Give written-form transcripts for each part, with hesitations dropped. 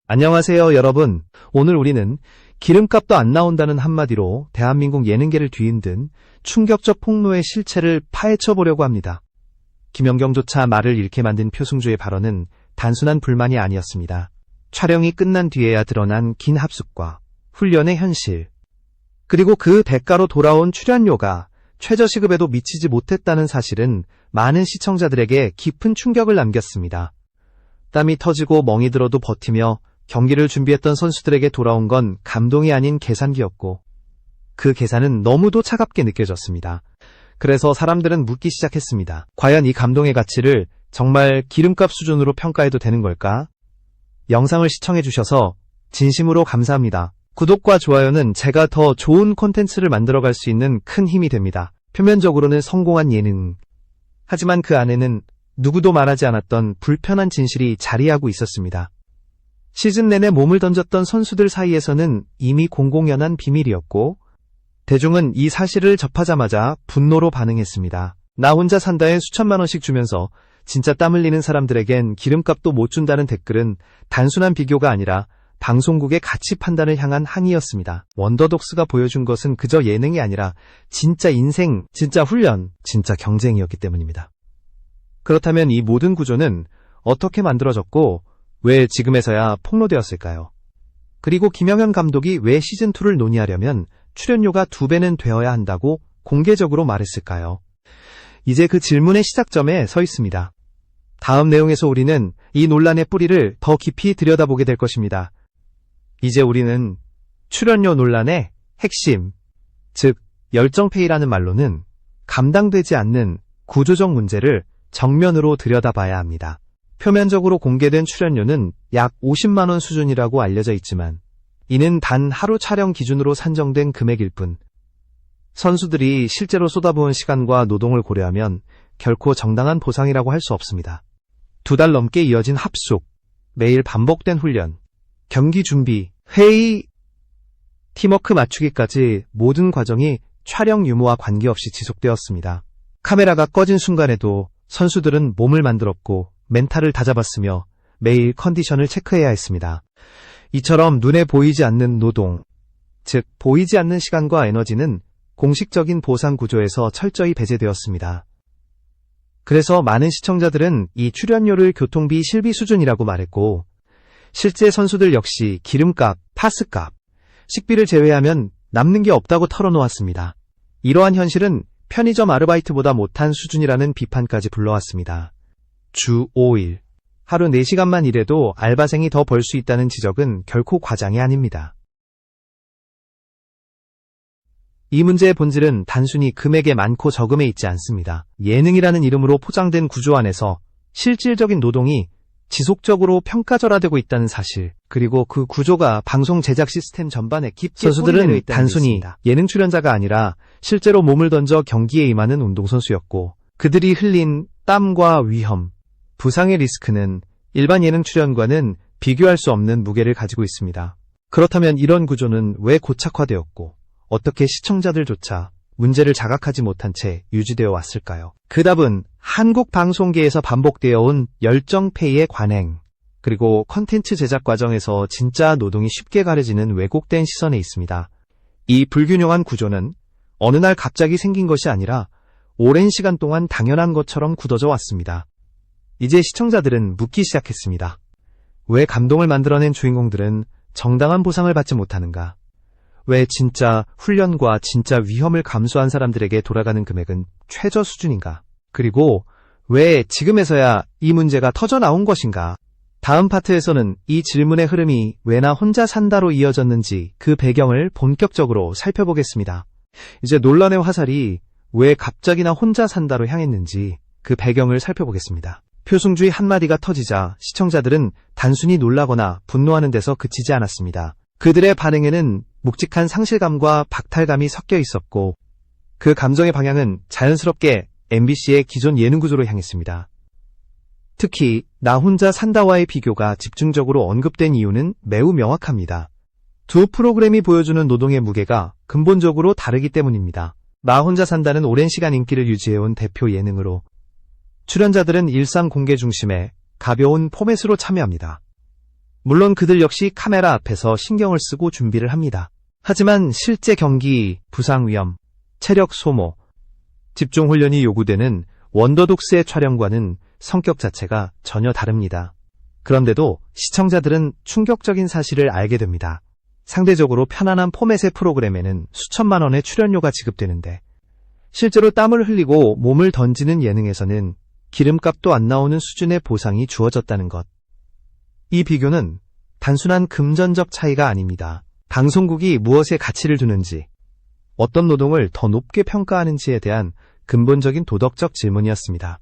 안녕하세요, 여러분. 오늘 우리는 기름값도 안 나온다는 한마디로 대한민국 예능계를 뒤흔든 충격적 폭로의 실체를 파헤쳐 보려고 합니다. 김연경조차 말을 잃게 만든 표승주의 발언은 단순한 불만이 아니었습니다. 촬영이 끝난 뒤에야 드러난 긴 합숙과 훈련의 현실, 그리고 그 대가로 돌아온 출연료가 최저시급에도 미치지 못했다는 사실은 많은 시청자들에게 깊은 충격을 남겼습니다. 땀이 터지고 멍이 들어도 버티며 경기를 준비했던 선수들에게 돌아온 건 감동이 아닌 계산기였고, 그 계산은 너무도 차갑게 느껴졌습니다. 그래서 사람들은 묻기 시작했습니다. 과연 이 감동의 가치를 정말 기름값 수준으로 평가해도 되는 걸까? 영상을 시청해주셔서 진심으로 감사합니다. 구독과 좋아요는 제가 더 좋은 콘텐츠를 만들어갈 수 있는 큰 힘이 됩니다. 표면적으로는 성공한 예능, 하지만 그 안에는 누구도 말하지 않았던 불편한 진실이 자리하고 있었습니다. 시즌 내내 몸을 던졌던 선수들 사이에서는 이미 공공연한 비밀이었고, 대중은 이 사실을 접하자마자 분노로 반응했습니다. 나 혼자 산다에 수천만 원씩 주면서 진짜 땀 흘리는 사람들에겐 기름값도 못 준다는 댓글은 단순한 비교가 아니라 방송국의 가치 판단을 향한 항의였습니다. 원더독스가 보여준 것은 그저 예능이 아니라 진짜 인생, 진짜 훈련, 진짜 경쟁이었기 때문입니다. 그렇다면 이 모든 구조는 어떻게 만들어졌고 왜 지금에서야 폭로되었을까요? 그리고 김영현 감독이 왜 시즌2를 논의하려면 출연료가 2배는 되어야 한다고 공개적으로 말했을까요? 이제 그 질문의 시작점에 서 있습니다. 다음 내용에서 우리는 이 논란의 뿌리를 더 깊이 들여다보게 될 것입니다. 이제 우리는 출연료 논란의 핵심, 즉 열정페이라는 말로는 감당되지 않는 구조적 문제를 정면으로 들여다봐야 합니다. 표면적으로 공개된 출연료는 약 50만 원 수준이라고 알려져 있지만 이는 단 하루 촬영 기준으로 산정된 금액일 뿐, 선수들이 실제로 쏟아부은 시간과 노동을 고려하면 결코 정당한 보상이라고 할 수 없습니다. 2달 넘게 이어진 합숙, 매일 반복된 훈련, 경기 준비, 회의, 팀워크 맞추기까지 모든 과정이 촬영 유무와 관계없이 지속되었습니다. 카메라가 꺼진 순간에도 선수들은 몸을 만들었고 멘탈을 다잡았으며 매일 컨디션을 체크해야 했습니다. 이처럼 눈에 보이지 않는 노동, 즉 보이지 않는 시간과 에너지는 공식적인 보상 구조에서 철저히 배제되었습니다. 그래서 많은 시청자들은 이 출연료를 교통비 실비 수준이라고 말했고, 실제 선수들 역시 기름값, 파스값, 식비를 제외하면 남는 게 없다고 털어놓았습니다. 이러한 현실은 편의점 아르바이트보다 못한 수준이라는 비판까지 불러왔습니다. 주 5일, 하루 4시간만 일해도 알바생이 더 벌 수 있다는 지적은 결코 과장이 아닙니다. 이 문제의 본질은 단순히 금액의 많고 적음에 있지 않습니다. 예능이라는 이름으로 포장된 구조 안에서 실질적인 노동이 지속적으로 평가절하되고 있다는 사실, 그리고 그 구조가 방송 제작 시스템 전반에 깊게 선수들은 단순히 예능 출연자가 아니라 실제로 몸을 던져 경기에 임하는 운동선수였고, 그들이 흘린 땀과 위험, 부상의 리스크는 일반 예능 출연과는 비교할 수 없는 무게를 가지고 있습니다. 그렇다면 이런 구조는 왜 고착화되었고 어떻게 시청자들조차 문제를 자각하지 못한 채 유지되어 왔을까요? 그 답은 한국 방송계에서 반복되어 온 열정페이의 관행, 그리고 컨텐츠 제작 과정에서 진짜 노동이 쉽게 가려지는 왜곡된 시선에 있습니다. 이 불균형한 구조는 어느 날 갑자기 생긴 것이 아니라 오랜 시간 동안 당연한 것처럼 굳어져 왔습니다. 이제 시청자들은 묻기 시작했습니다. 왜 감동을 만들어낸 주인공들은 정당한 보상을 받지 못하는가? 왜 진짜 훈련과 진짜 위험을 감수한 사람들에게 돌아가는 금액은 최저 수준인가? 그리고 왜 지금에서야 이 문제가 터져나온 것인가? 다음 파트에서는 이 질문의 흐름이 왜 나 혼자 산다로 이어졌는지 그 배경을 본격적으로 살펴보겠습니다. 이제 논란의 화살이 왜 갑자기 나 혼자 산다로 향했는지 그 배경을 살펴보겠습니다. 표승주의 한마디가 터지자 시청자들은 단순히 놀라거나 분노하는 데서 그치지 않았습니다. 그들의 반응에는 묵직한 상실감과 박탈감이 섞여 있었고, 그 감정의 방향은 자연스럽게 MBC의 기존 예능 구조로 향했습니다. 특히 나 혼자 산다와의 비교가 집중적으로 언급된 이유는 매우 명확합니다. 두 프로그램이 보여주는 노동의 무게가 근본적으로 다르기 때문입니다. 나 혼자 산다는 오랜 시간 인기를 유지해온 대표 예능으로 출연자들은 일상 공개 중심의 가벼운 포맷으로 참여합니다. 물론 그들 역시 카메라 앞에서 신경을 쓰고 준비를 합니다. 하지만 실제 경기, 부상 위험, 체력 소모, 집중 훈련이 요구되는 원더독스의 촬영과는 성격 자체가 전혀 다릅니다. 그런데도 시청자들은 충격적인 사실을 알게 됩니다. 상대적으로 편안한 포맷의 프로그램에는 수천만 원의 출연료가 지급되는데 실제로 땀을 흘리고 몸을 던지는 예능에서는 기름값도 안 나오는 수준의 보상이 주어졌다는 것. 이 비교는 단순한 금전적 차이가 아닙니다. 방송국이 무엇에 가치를 두는지, 어떤 노동을 더 높게 평가하는지에 대한 근본적인 도덕적 질문이었습니다.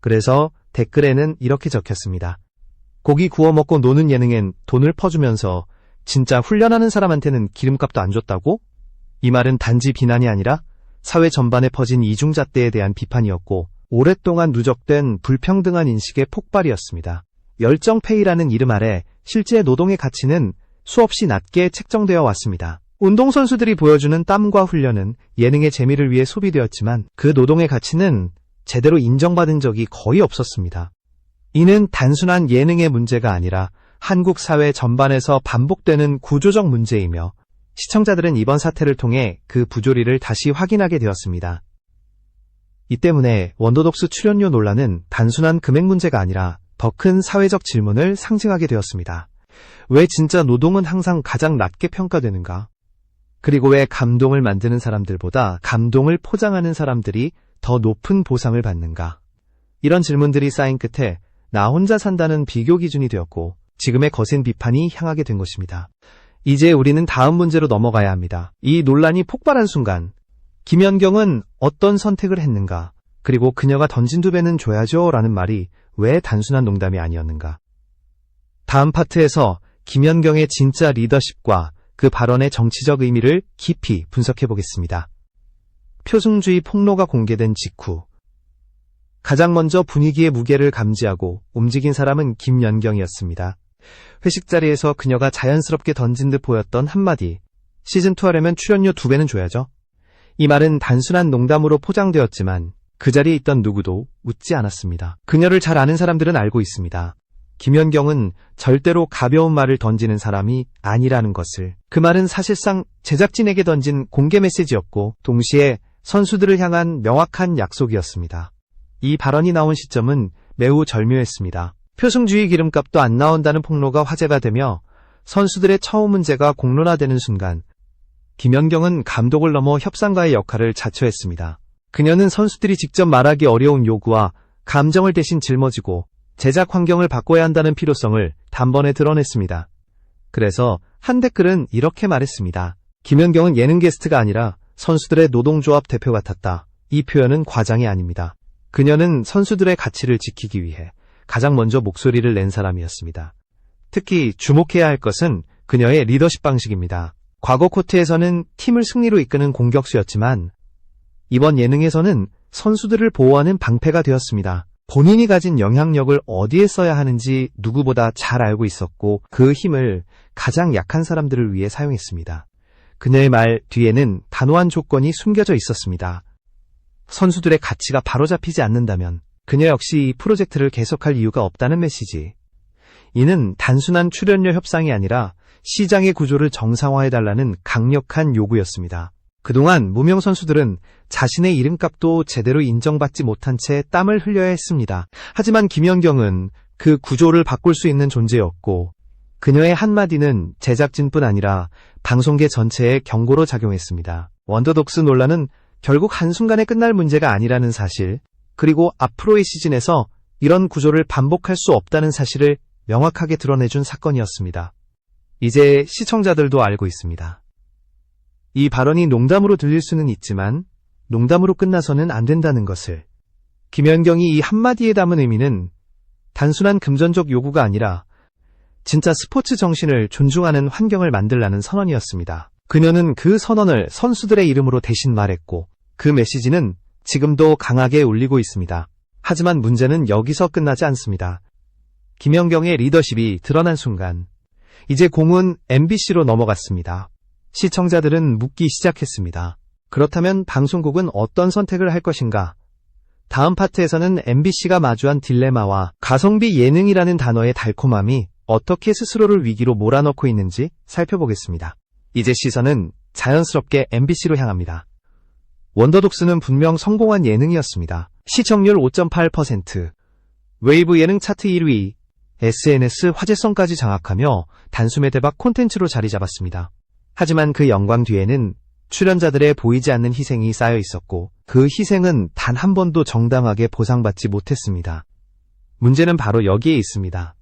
그래서 댓글에는 이렇게 적혔습니다. 고기 구워 먹고 노는 예능엔 돈을 퍼주면서 진짜 훈련하는 사람한테는 기름값도 안 줬다고? 이 말은 단지 비난이 아니라 사회 전반에 퍼진 이중잣대에 대한 비판이었고 오랫동안 누적된 불평등한 인식의 폭발이었습니다. 열정페이라는 이름 아래 실제 노동의 가치는 수없이 낮게 책정되어 왔습니다. 운동선수들이 보여주는 땀과 훈련은 예능의 재미를 위해 소비되었지만 그 노동의 가치는 제대로 인정받은 적이 거의 없었습니다. 이는 단순한 예능의 문제가 아니라 한국 사회 전반에서 반복되는 구조적 문제이며 시청자들은 이번 사태를 통해 그 부조리를 다시 확인하게 되었습니다. 이 때문에 원더독스 출연료 논란은 단순한 금액 문제가 아니라 더 큰 사회적 질문을 상징하게 되었습니다. 왜 진짜 노동은 항상 가장 낮게 평가되는가? 그리고 왜 감동을 만드는 사람들보다 감동을 포장하는 사람들이 더 높은 보상을 받는가? 이런 질문들이 쌓인 끝에 나 혼자 산다는 비교 기준이 되었고 지금의 거센 비판이 향하게 된 것입니다. 이제 우리는 다음 문제로 넘어가야 합니다. 이 논란이 폭발한 순간 김연경은 어떤 선택을 했는가? 그리고 그녀가 던진 두 배는 줘야죠 라는 말이 왜 단순한 농담이 아니었는가? 다음 파트에서 김연경의 진짜 리더십과 그 발언의 정치적 의미를 깊이 분석해 보겠습니다. 표승주의 폭로가 공개된 직후 가장 먼저 분위기의 무게를 감지하고 움직인 사람은 김연경이었습니다. 회식 자리에서 그녀가 자연스럽게 던진 듯 보였던 한마디, 시즌2 하려면 출연료 2배는 줘야죠. 이 말은 단순한 농담으로 포장되었지만 그 자리에 있던 누구도 웃지 않았습니다. 그녀를 잘 아는 사람들은 알고 있습니다. 김연경은 절대로 가벼운 말을 던지는 사람이 아니라는 것을. 그 말은 사실상 제작진에게 던진 공개 메시지였고 동시에 선수들을 향한 명확한 약속이었습니다. 이 발언이 나온 시점은 매우 절묘했습니다. 표승주의 기름값도 안 나온다는 폭로가 화제가 되며 선수들의 처우 문제가 공론화되는 순간 김연경은 감독을 넘어 협상가의 역할을 자처했습니다. 그녀는 선수들이 직접 말하기 어려운 요구와 감정을 대신 짊어지고 제작 환경을 바꿔야 한다는 필요성을 단번에 드러냈습니다. 그래서 한 댓글은 이렇게 말했습니다. 김연경은 예능 게스트가 아니라 선수들의 노동조합 대표 같았다. 이 표현은 과장이 아닙니다. 그녀는 선수들의 가치를 지키기 위해 가장 먼저 목소리를 낸 사람이었습니다. 특히 주목해야 할 것은 그녀의 리더십 방식입니다. 과거 코트에서는 팀을 승리로 이끄는 공격수였지만 이번 예능에서는 선수들을 보호하는 방패가 되었습니다. 본인이 가진 영향력을 어디에 써야 하는지 누구보다 잘 알고 있었고 그 힘을 가장 약한 사람들을 위해 사용했습니다. 그녀의 말 뒤에는 단호한 조건이 숨겨져 있었습니다. 선수들의 가치가 바로잡히지 않는다면 그녀 역시 이 프로젝트를 계속할 이유가 없다는 메시지. 이는 단순한 출연료 협상이 아니라 시장의 구조를 정상화해달라는 강력한 요구였습니다. 그동안 무명 선수들은 자신의 이름값도 제대로 인정받지 못한 채 땀을 흘려야 했습니다. 하지만 김연경은 그 구조를 바꿀 수 있는 존재였고 그녀의 한마디는 제작진뿐 아니라 방송계 전체에 경고로 작용했습니다. 원더독스 논란은 결국 한순간에 끝날 문제가 아니라는 사실, 그리고 앞으로의 시즌에서 이런 구조를 반복할 수 없다는 사실을 명확하게 드러내준 사건이었습니다. 이제 시청자들도 알고 있습니다. 이 발언이 농담으로 들릴 수는 있지만 농담으로 끝나서는 안 된다는 것을. 김연경이 이 한마디에 담은 의미는 단순한 금전적 요구가 아니라 진짜 스포츠 정신을 존중하는 환경을 만들라는 선언이었습니다. 그녀는 그 선언을 선수들의 이름으로 대신 말했고 그 메시지는 지금도 강하게 울리고 있습니다. 하지만 문제는 여기서 끝나지 않습니다. 김연경의 리더십이 드러난 순간 이제 공은 MBC로 넘어갔습니다. 시청자들은 묻기 시작했습니다. 그렇다면 방송국은 어떤 선택을 할 것인가? 다음 파트에서는 MBC가 마주한 딜레마와 가성비 예능이라는 단어의 달콤함이 어떻게 스스로를 위기로 몰아넣고 있는지 살펴보겠습니다. 이제 시선은 자연스럽게 MBC로 향합니다. 원더독스는 분명 성공한 예능이었습니다. 시청률 5.8%, 웨이브 예능 차트 1위, SNS 화제성까지 장악하며 단숨에 대박 콘텐츠로 자리 잡았습니다. 하지만 그 영광 뒤에는 출연자들의 보이지 않는 희생이 쌓여 있었고 그 희생은 단 한 번도 정당하게 보상받지 못했습니다. 문제는 바로 여기에 있습니다.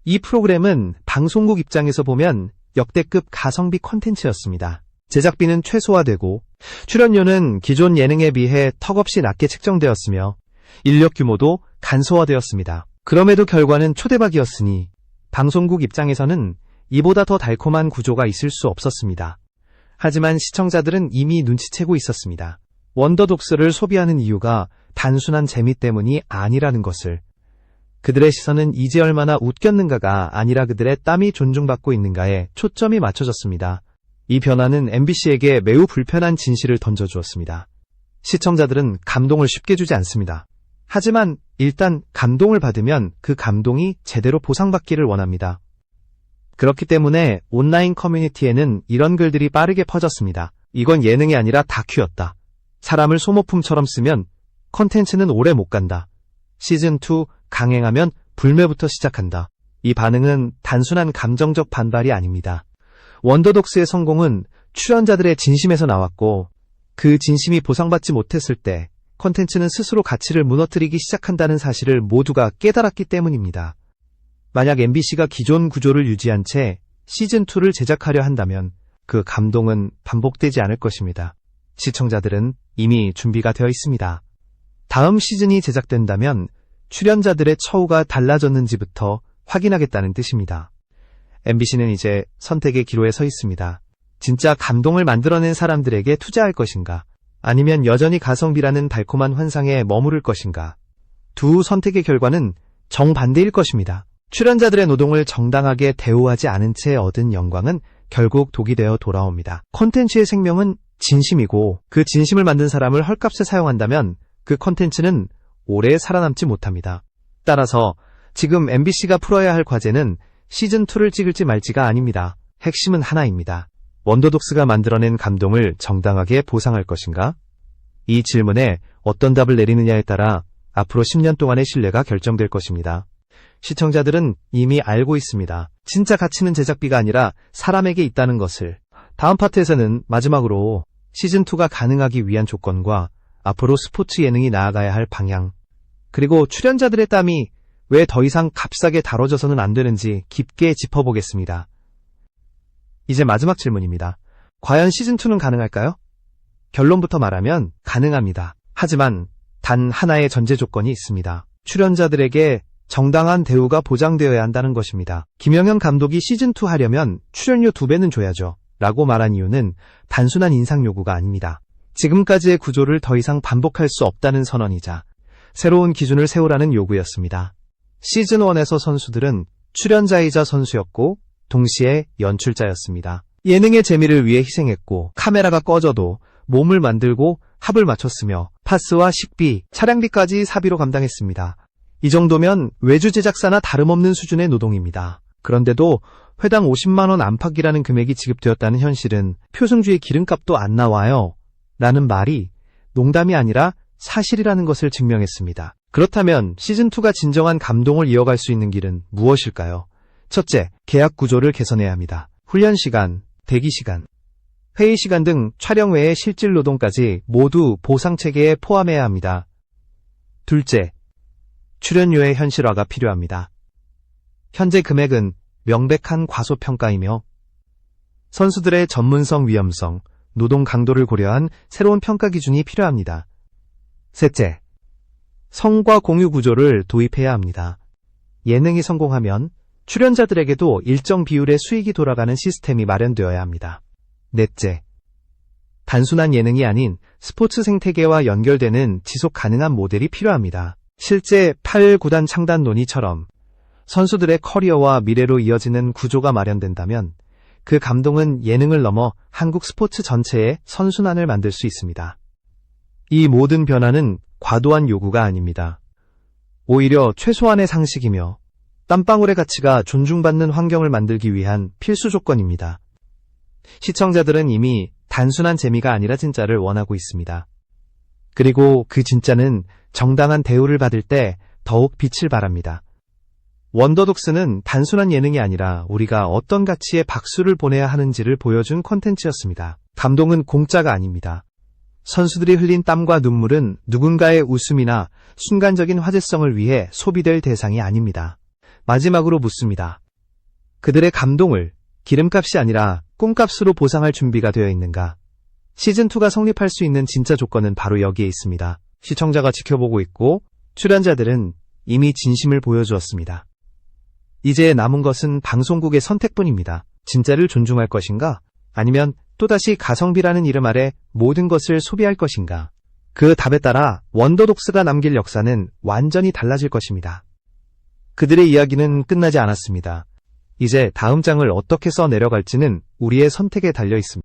이 프로그램은 방송국 입장에서 보면 역대급 가성비 콘텐츠였습니다. 제작비는 최소화되고 출연료는 기존 예능에 비해 턱없이 낮게 책정되었으며 인력 규모도 간소화되었습니다. 그럼에도 결과는 초대박이었으니 방송국 입장에서는 이보다 더 달콤한 구조가 있을 수 없었습니다. 하지만 시청자들은 이미 눈치채고 있었습니다. 원더독스를 소비하는 이유가 단순한 재미 때문이 아니라는 것을. 그들의 시선은 이제 얼마나 웃겼는가가 아니라 그들의 땀이 존중받고 있는가에 초점이 맞춰졌습니다. 이 변화는 MBC에게 매우 불편한 진실을 던져주었습니다. 시청자들은 감동을 쉽게 주지 않습니다. 하지만 일단 감동을 받으면 그 감동이 제대로 보상받기를 원합니다. 그렇기 때문에 온라인 커뮤니티에는 이런 글들이 빠르게 퍼졌습니다. 이건 예능이 아니라 다큐였다. 사람을 소모품처럼 쓰면 컨텐츠는 오래 못 간다. 시즌2 강행하면 불매부터 시작한다. 이 반응은 단순한 감정적 반발이 아닙니다. 원더독스의 성공은 출연자들의 진심에서 나왔고 그 진심이 보상받지 못했을 때 컨텐츠는 스스로 가치를 무너뜨리기 시작한다는 사실을 모두가 깨달았기 때문입니다. 만약 MBC가 기존 구조를 유지한 채 시즌2를 제작하려 한다면 그 감동은 반복되지 않을 것입니다. 시청자들은 이미 준비가 되어 있습니다. 다음 시즌이 제작된다면 출연자들의 처우가 달라졌는지부터 확인하겠다는 뜻입니다. MBC는 이제 선택의 기로에 서 있습니다. 진짜 감동을 만들어낸 사람들에게 투자할 것인가? 아니면 여전히 가성비라는 달콤한 환상에 머무를 것인가? 두 선택의 결과는 정반대일 것입니다. 출연자들의 노동을 정당하게 대우하지 않은 채 얻은 영광은 결국 독이 되어 돌아옵니다. 콘텐츠의 생명은 진심이고 그 진심을 만든 사람을 헐값에 사용한다면 그 콘텐츠는 오래 살아남지 못합니다. 따라서 지금 MBC가 풀어야 할 과제는 시즌2를 찍을지 말지가 아닙니다. 핵심은 하나입니다. 원더독스가 만들어낸 감동을 정당하게 보상할 것인가? 이 질문에 어떤 답을 내리느냐에 따라 앞으로 10년 동안의 신뢰가 결정될 것입니다. 시청자들은 이미 알고 있습니다. 진짜 가치는 제작비가 아니라 사람에게 있다는 것을. 다음 파트에서는 마지막으로 시즌2가 가능하기 위한 조건과 앞으로 스포츠 예능이 나아가야 할 방향, 그리고 출연자들의 땀이 왜 더 이상 값싸게 다뤄져서는 안 되는지 깊게 짚어보겠습니다. 이제 마지막 질문입니다. 과연 시즌2는 가능할까요? 결론부터 말하면 가능합니다. 하지만 단 하나의 전제 조건이 있습니다. 출연자들에게 정당한 대우가 보장되어야 한다는 것입니다. 김영현 감독이 시즌2 하려면 출연료 2배는 줘야죠. 라고 말한 이유는 단순한 인상 요구가 아닙니다. 지금까지의 구조를 더 이상 반복할 수 없다는 선언이자 새로운 기준을 세우라는 요구였습니다. 시즌1에서 선수들은 출연자이자 선수였고 동시에 연출자였습니다. 예능의 재미를 위해 희생했고 카메라가 꺼져도 몸을 만들고 합을 맞췄으며 파스와 식비, 차량비까지 사비로 감당했습니다. 이 정도면 외주 제작사나 다름없는 수준의 노동입니다. 그런데도 회당 50만 원 안팎이라는 금액이 지급되었다는 현실은 표승주의 기름값도 안 나와요. 라는 말이 농담이 아니라 사실이라는 것을 증명했습니다. 그렇다면 시즌2가 진정한 감동을 이어갈 수 있는 길은 무엇일까요? 첫째, 계약 구조를 개선해야 합니다. 훈련 시간, 대기 시간, 회의 시간 등 촬영 외의 실질 노동까지 모두 보상 체계에 포함해야 합니다. 둘째, 출연료의 현실화가 필요합니다. 현재 금액은 명백한 과소평가이며 선수들의 전문성, 위험성, 노동 강도를 고려한 새로운 평가 기준이 필요합니다. 셋째, 성과 공유 구조를 도입해야 합니다. 예능이 성공하면 출연자들에게도 일정 비율의 수익이 돌아가는 시스템이 마련되어야 합니다. 넷째, 단순한 예능이 아닌 스포츠 생태계와 연결되는 지속 가능한 모델이 필요합니다. 실제 8구단 창단 논의처럼 선수들의 커리어와 미래로 이어지는 구조가 마련된다면 그 감동은 예능을 넘어 한국 스포츠 전체의 선순환을 만들 수 있습니다. 이 모든 변화는 과도한 요구가 아닙니다. 오히려 최소한의 상식이며 땀방울의 가치가 존중받는 환경을 만들기 위한 필수 조건입니다. 시청자들은 이미 단순한 재미가 아니라 진짜를 원하고 있습니다. 그리고 그 진짜는 정당한 대우를 받을 때 더욱 빛을 발합니다. 원더독스는 단순한 예능이 아니라 우리가 어떤 가치에 박수를 보내야 하는지를 보여준 콘텐츠였습니다. 감동은 공짜가 아닙니다. 선수들이 흘린 땀과 눈물은 누군가의 웃음이나 순간적인 화제성을 위해 소비될 대상이 아닙니다. 마지막으로 묻습니다. 그들의 감동을 기름값이 아니라 꿈값으로 보상할 준비가 되어 있는가? 시즌2가 성립할 수 있는 진짜 조건은 바로 여기에 있습니다. 시청자가 지켜보고 있고 출연자들은 이미 진심을 보여주었습니다. 이제 남은 것은 방송국의 선택뿐입니다. 진짜를 존중할 것인가? 아니면 또다시 가성비라는 이름 아래 모든 것을 소비할 것인가? 그 답에 따라 원더독스가 남길 역사는 완전히 달라질 것입니다. 그들의 이야기는 끝나지 않았습니다. 이제 다음 장을 어떻게 써 내려갈지는 우리의 선택에 달려 있습니다.